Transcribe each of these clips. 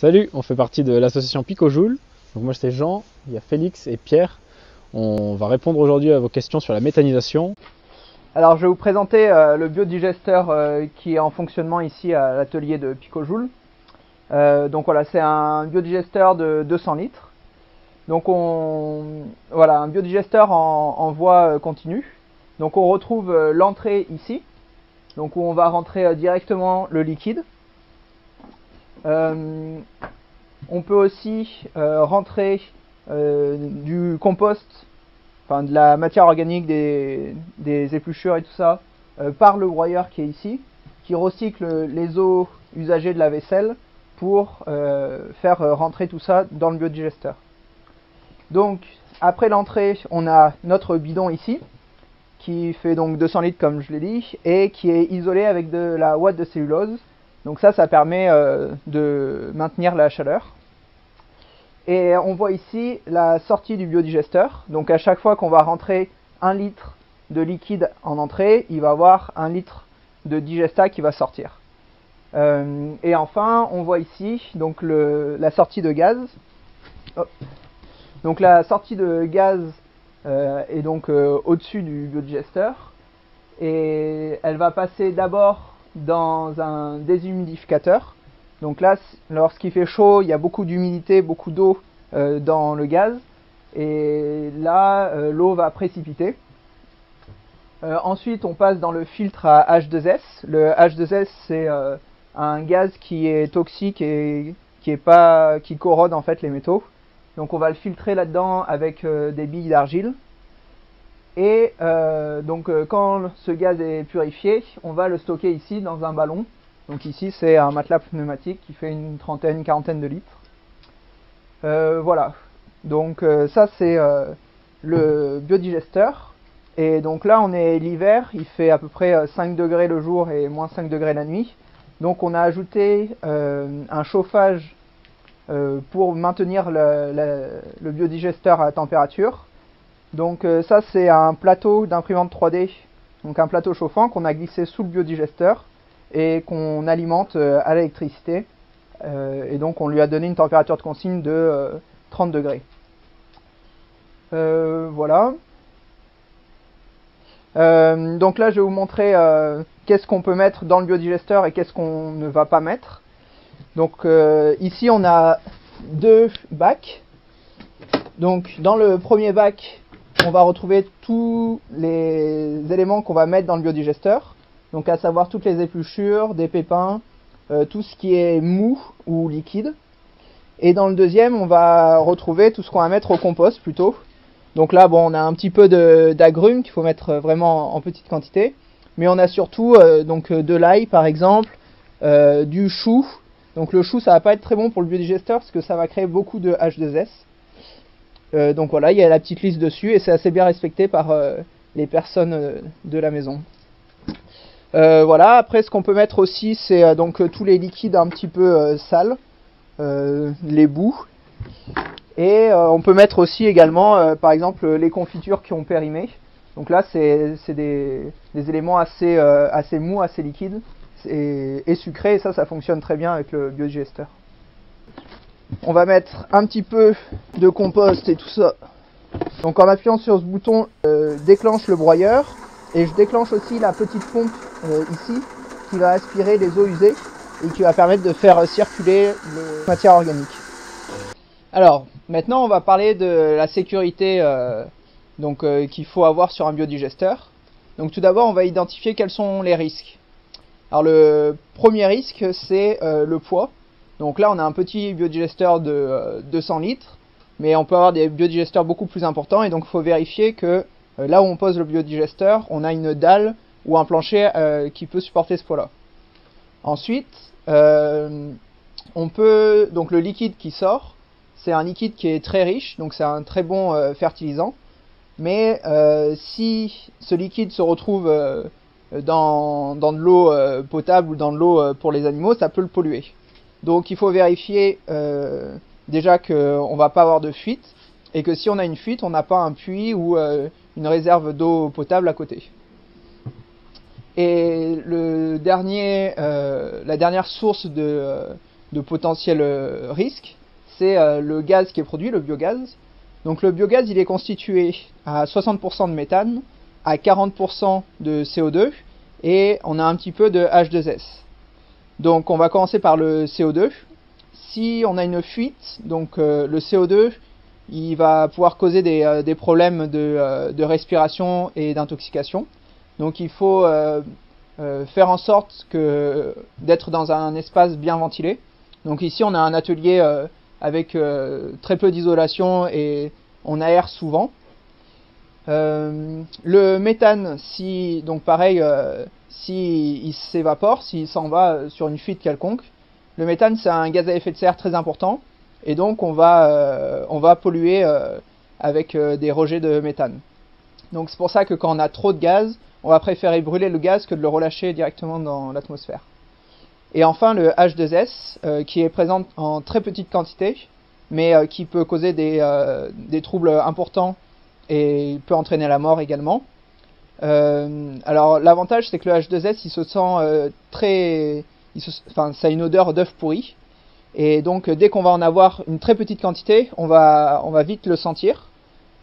Salut, on fait partie de l'association Picojoule. Donc moi c'est Jean, il y a Félix et Pierre. On va répondre aujourd'hui à vos questions sur la méthanisation. Alors je vais vous présenter le biodigesteur qui est en fonctionnement ici à l'atelier de Picojoule. Donc voilà, c'est un biodigesteur de 200 litres. Donc voilà, un biodigesteur en voie continue. Donc on retrouve l'entrée ici, donc où on va rentrer directement le liquide. On peut aussi rentrer du compost, enfin de la matière organique, des épluchures et tout ça, par le broyeur qui est ici, qui recycle les eaux usagées de la vaisselle pour faire rentrer tout ça dans le biodigesteur. Donc après l'entrée, on a notre bidon ici, qui fait donc 200 litres comme je l'ai dit, et qui est isolé avec de la ouate de cellulose. Donc ça permet de maintenir la chaleur. Et on voit ici la sortie du biodigesteur. Donc à chaque fois qu'on va rentrer 1 litre de liquide en entrée, il va y avoir 1 litre de digesta qui va sortir. Et enfin, on voit ici donc la sortie de gaz. Oh. Donc la sortie de gaz est donc au-dessus du biodigesteur. Et elle va passer d'abord dans un déshumidificateur. Donc là, lorsqu'il fait chaud, il y a beaucoup d'humidité, beaucoup d'eau dans le gaz. Et là, l'eau va précipiter. Ensuite, on passe dans le filtre à H2S. Le H2S, c'est un gaz qui est toxique et qui corrode en fait les métaux. Donc on va le filtrer là-dedans avec des billes d'argile. Et quand ce gaz est purifié, on va le stocker ici dans un ballon. Donc ici c'est un matelas pneumatique qui fait une quarantaine de litres. Voilà, donc ça c'est le biodigesteur. Et donc là on est l'hiver, il fait à peu près 5 degrés le jour et moins 5 degrés la nuit. Donc on a ajouté un chauffage pour maintenir le biodigesteur à température. Donc ça c'est un plateau d'imprimante 3D, donc un plateau chauffant qu'on a glissé sous le biodigesteur et qu'on alimente à l'électricité. Et donc on lui a donné une température de consigne de 30 degrés. Voilà. Donc là je vais vous montrer qu'est-ce qu'on peut mettre dans le biodigesteur et qu'est-ce qu'on ne va pas mettre. Donc ici on a 2 bacs. Donc dans le premier bac, on va retrouver tous les éléments qu'on va mettre dans le biodigesteur, donc à savoir toutes les épluchures, des pépins, tout ce qui est mou ou liquide. Et dans le deuxième, on va retrouver tout ce qu'on va mettre au compost plutôt. Donc là, bon, on a un petit peu d'agrumes qu'il faut mettre vraiment en petite quantité, mais on a surtout donc de l'ail par exemple, du chou. Donc le chou, ça va pas être très bon pour le biodigesteur parce que ça va créer beaucoup de H2S. Donc voilà, il y a la petite liste dessus et c'est assez bien respecté par les personnes de la maison. Voilà, après ce qu'on peut mettre aussi c'est donc tous les liquides un petit peu sales, les boues. Et on peut mettre aussi également par exemple les confitures qui ont périmé. Donc là c'est des éléments assez mous, assez liquides et sucrés, et ça fonctionne très bien avec le biodigesteur. On va mettre un petit peu de compost et tout ça. Donc en appuyant sur ce bouton, déclenche le broyeur. Et je déclenche aussi la petite pompe ici qui va aspirer les eaux usées et qui va permettre de faire circuler la matière organique. Alors maintenant on va parler de la sécurité qu'il faut avoir sur un biodigesteur. Donc tout d'abord on va identifier quels sont les risques. Alors le premier risque c'est le poids. Donc là on a un petit biodigesteur de 200 litres, mais on peut avoir des biodigesteurs beaucoup plus importants, et donc il faut vérifier que là où on pose le biodigesteur, on a une dalle ou un plancher qui peut supporter ce poids-là. Ensuite, donc le liquide qui sort, c'est un liquide qui est très riche, donc c'est un très bon fertilisant, mais si ce liquide se retrouve dans de l'eau potable ou dans de l'eau pour les animaux, ça peut le polluer. Donc il faut vérifier déjà qu'on ne va pas avoir de fuite, et que si on a une fuite, on n'a pas un puits ou une réserve d'eau potable à côté. Et la dernière source de potentiels risques, c'est le gaz qui est produit, le biogaz. Donc le biogaz, il est constitué à 60% de méthane, à 40% de CO2, et on a un petit peu de H2S. Donc on va commencer par le CO2. Si on a une fuite, donc le CO2, il va pouvoir causer des problèmes de respiration et d'intoxication. Donc il faut faire en sorte d'être dans un espace bien ventilé. Donc ici on a un atelier avec très peu d'isolation et on aère souvent. Le méthane, donc pareil, s'il s'évapore, s'il s'en va sur une fuite quelconque, le méthane c'est un gaz à effet de serre très important et donc on va polluer avec des rejets de méthane. Donc c'est pour ça que quand on a trop de gaz, on va préférer brûler le gaz que de le relâcher directement dans l'atmosphère. Et enfin le H2S qui est présent en très petite quantité mais qui peut causer des troubles importants et peut entraîner la mort également. Alors l'avantage c'est que le H2S il se sent ça a une odeur d'œuf pourri et donc dès qu'on va en avoir une très petite quantité on va vite le sentir.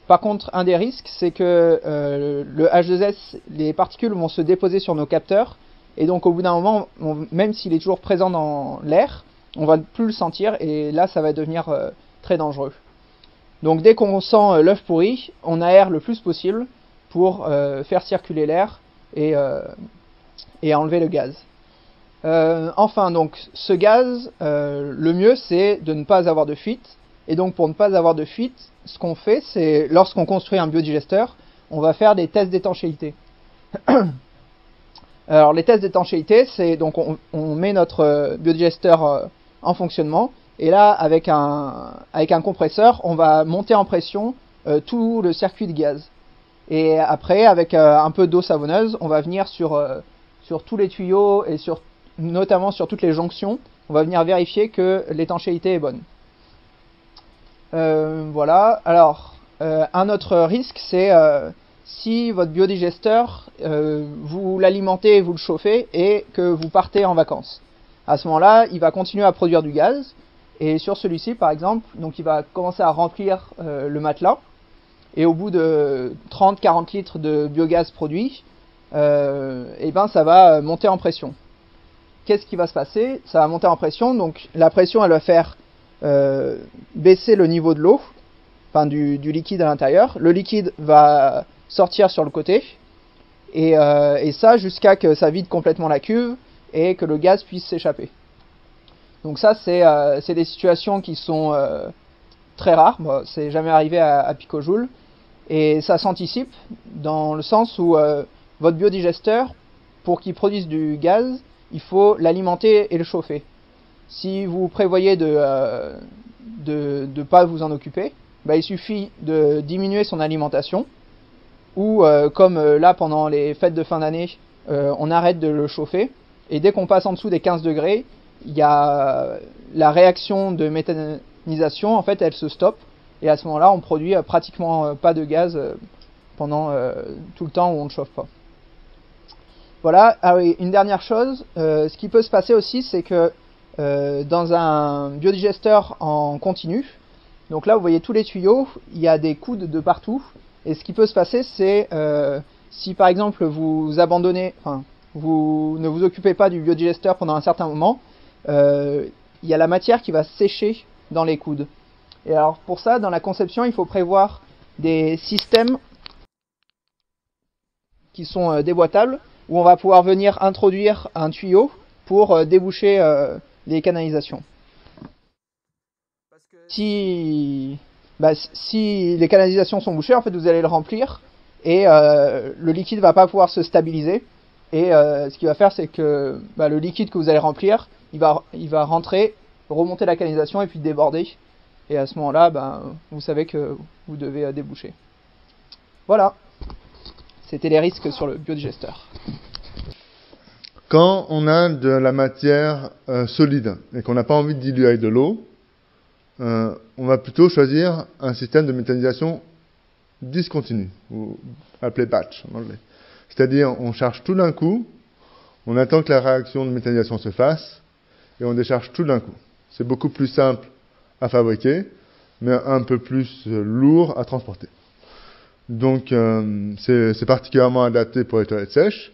Par contre un des risques c'est que le H2S, les particules vont se déposer sur nos capteurs et donc au bout d'un moment même s'il est toujours présent dans l'air on va plus le sentir et là ça va devenir très dangereux. Donc dès qu'on sent l'œuf pourri, on aère le plus possible pour faire circuler l'air et enlever le gaz. Enfin donc ce gaz, le mieux c'est de ne pas avoir de fuite. Et donc pour ne pas avoir de fuite, ce qu'on fait c'est lorsqu'on construit un biodigesteur, on va faire des tests d'étanchéité. Alors les tests d'étanchéité, c'est donc on met notre biodigesteur en fonctionnement. Et là, avec un compresseur, on va monter en pression tout le circuit de gaz. Et après, avec un peu d'eau savonneuse, on va venir sur tous les tuyaux et notamment sur toutes les jonctions. On va venir vérifier que l'étanchéité est bonne. Voilà. Alors, un autre risque, c'est si votre biodigesteur, vous l'alimentez et vous le chauffez et que vous partez en vacances. À ce moment-là, il va continuer à produire du gaz. Et sur celui-ci, par exemple, donc il va commencer à remplir le matelas. Et au bout de 30-40 litres de biogaz produit, ça va monter en pression. Qu'est-ce qui va se passer? Ça va monter en pression. Donc la pression, elle va faire baisser le niveau de l'eau, enfin du liquide à l'intérieur. Le liquide va sortir sur le côté. Et ça jusqu'à que ça vide complètement la cuve et que le gaz puisse s'échapper. Donc ça, c'est des situations qui sont très rares. Bon, c'est jamais arrivé à Picojoule. Et ça s'anticipe dans le sens où votre biodigesteur, pour qu'il produise du gaz, il faut l'alimenter et le chauffer. Si vous prévoyez de pas vous en occuper, il suffit de diminuer son alimentation. Ou comme là, pendant les fêtes de fin d'année, on arrête de le chauffer. Et dès qu'on passe en dessous des 15 degrés, il y a la réaction de méthanisation, en fait elle se stoppe et à ce moment-là on produit pratiquement pas de gaz pendant tout le temps où on ne chauffe pas. Voilà. Ah oui, une dernière chose, ce qui peut se passer aussi c'est que dans un biodigesteur en continu, donc là vous voyez tous les tuyaux, il y a des coudes de partout et ce qui peut se passer c'est si par exemple vous abandonnez, vous ne vous occupez pas du biodigesteur pendant un certain moment, il y a la matière qui va sécher dans les coudes. Et alors pour ça, dans la conception, il faut prévoir des systèmes qui sont déboîtables, où on va pouvoir venir introduire un tuyau pour déboucher les canalisations. Si les canalisations sont bouchées, en fait vous allez le remplir et le liquide ne va pas pouvoir se stabiliser. Et ce qu'il va faire, c'est que le liquide que vous allez remplir, il va rentrer, remonter la canalisation et puis déborder. Et à ce moment-là, vous savez que vous devez déboucher. Voilà. C'était les risques sur le biodigesteur. Quand on a de la matière solide et qu'on n'a pas envie de diluer avec de l'eau, on va plutôt choisir un système de méthanisation discontinu, ou appelé batch en anglais. C'est-à-dire, on charge tout d'un coup, on attend que la réaction de méthanisation se fasse, et on décharge tout d'un coup. C'est beaucoup plus simple à fabriquer, mais un peu plus lourd à transporter. Donc c'est particulièrement adapté pour les toilettes sèches.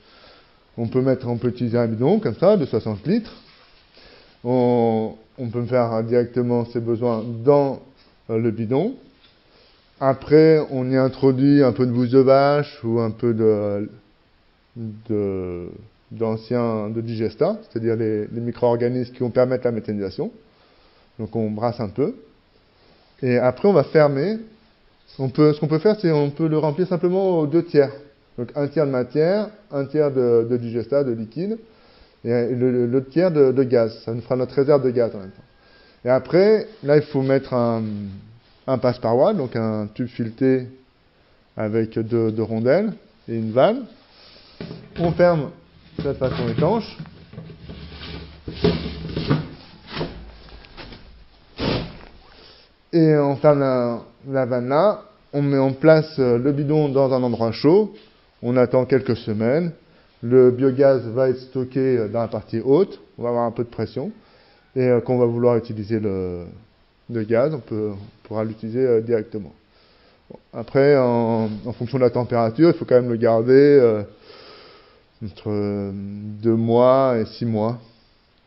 On peut utiliser un bidon comme ça, de 60 litres. On peut faire directement ses besoins dans le bidon. Après, on y introduit un peu de bouse de vache ou un peu de digesta, c'est-à-dire les micro-organismes qui vont permettre la méthanisation. Donc on brasse un peu. Et après, on va fermer. Ce qu'on peut faire, c'est on peut le remplir simplement aux 2 tiers. Donc un tiers de matière, un tiers de digesta, de liquide, et l'autre tiers de gaz. Ça nous fera notre réserve de gaz en même temps. Et après, là, il faut mettre un passe-paroi, donc un tube fileté avec 2 rondelles et une valve. On ferme de façon étanche. Et on ferme la vanne là. On met en place le bidon dans un endroit chaud. On attend quelques semaines. Le biogaz va être stocké dans la partie haute. On va avoir un peu de pression. Et quand on va vouloir utiliser le gaz, on pourra l'utiliser directement. Bon, après, en fonction de la température, il faut quand même le garder entre 2 mois et 6 mois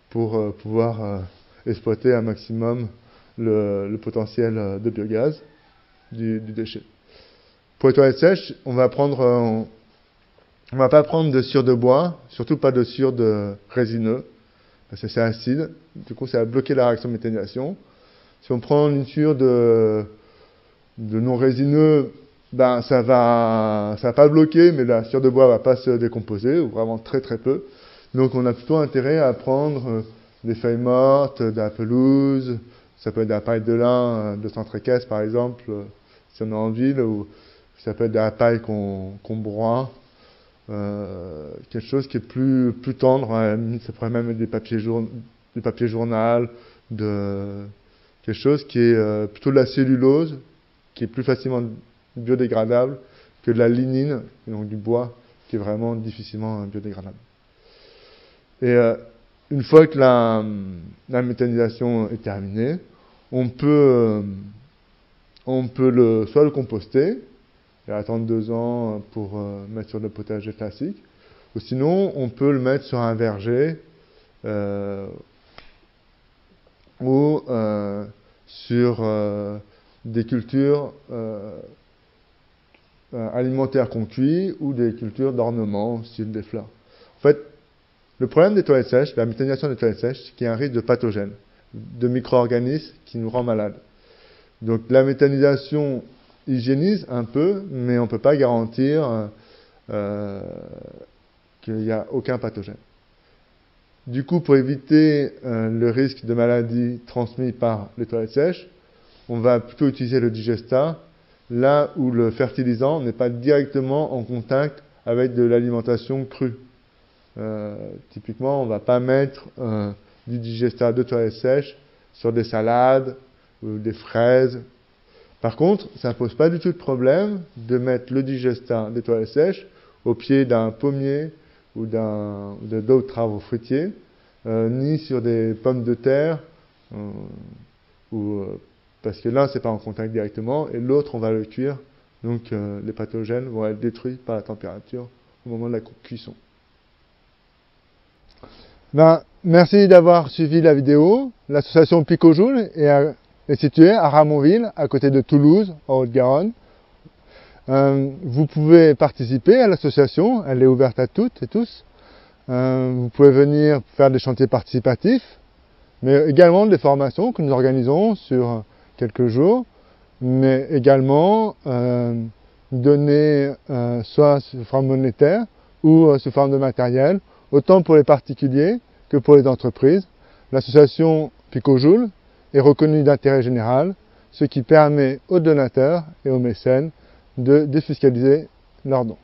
pour pouvoir exploiter un maximum le potentiel de biogaz du déchet. Pour les toilettes sèches, on va pas prendre de sciure de bois, surtout pas de sciure de résineux, parce que c'est acide. Du coup, ça va bloquer la réaction de méthanisation. Si on prend une sciure de non résineux, ben ça va pas bloquer, mais la sciure de bois va pas se décomposer, ou vraiment très très peu. Donc on a plutôt intérêt à prendre des feuilles mortes, de la pelouse, ça peut être de la paille de lin de centre-équestre par exemple, si on est en ville, ou ça peut être de la paille qu'on broie, quelque chose qui est plus tendre, ça pourrait même être des papiers journal, quelque chose qui est plutôt de la cellulose, qui est plus facilement biodégradable que de la lignine, donc du bois, qui est vraiment difficilement biodégradable. Et une fois que la méthanisation est terminée, on peut soit le composter et attendre 2 ans pour mettre sur le potager classique, ou sinon on peut le mettre sur un verger ou sur des cultures alimentaires qu'on cuit ou des cultures d'ornement, style des fleurs. En fait, le problème des toilettes sèches, la méthanisation des toilettes sèches, c'est qu'il y a un risque de pathogène, de micro-organismes qui nous rend malades. Donc la méthanisation hygiénise un peu, mais on ne peut pas garantir qu'il n'y a aucun pathogène. Du coup, pour éviter le risque de maladie transmis par les toilettes sèches, on va plutôt utiliser le digesta, là où le fertilisant n'est pas directement en contact avec de l'alimentation crue. Typiquement, on ne va pas mettre du digesta de toilettes sèches sur des salades ou des fraises. Par contre, ça ne pose pas du tout de problème de mettre le digesta des toilettes sèches au pied d'un pommier ou d'autres arbres fruitiers, ni sur des pommes de terre, parce que l'un c'est pas en contact directement et l'autre on va le cuire, donc les pathogènes vont être détruits par la température au moment de la cuisson. Merci d'avoir suivi la vidéo. L'association Picojoule est située à Ramonville, à côté de Toulouse, en Haute-Garonne. Vous pouvez participer à l'association, elle est ouverte à toutes et tous. Vous pouvez venir faire des chantiers participatifs, mais également des formations que nous organisons sur quelques jours, mais également donner soit sous forme monétaire ou sous forme de matériel, autant pour les particuliers que pour les entreprises. L'association Picojoule est reconnue d'intérêt général, ce qui permet aux donateurs et aux mécènes de défiscaliser leurs dons.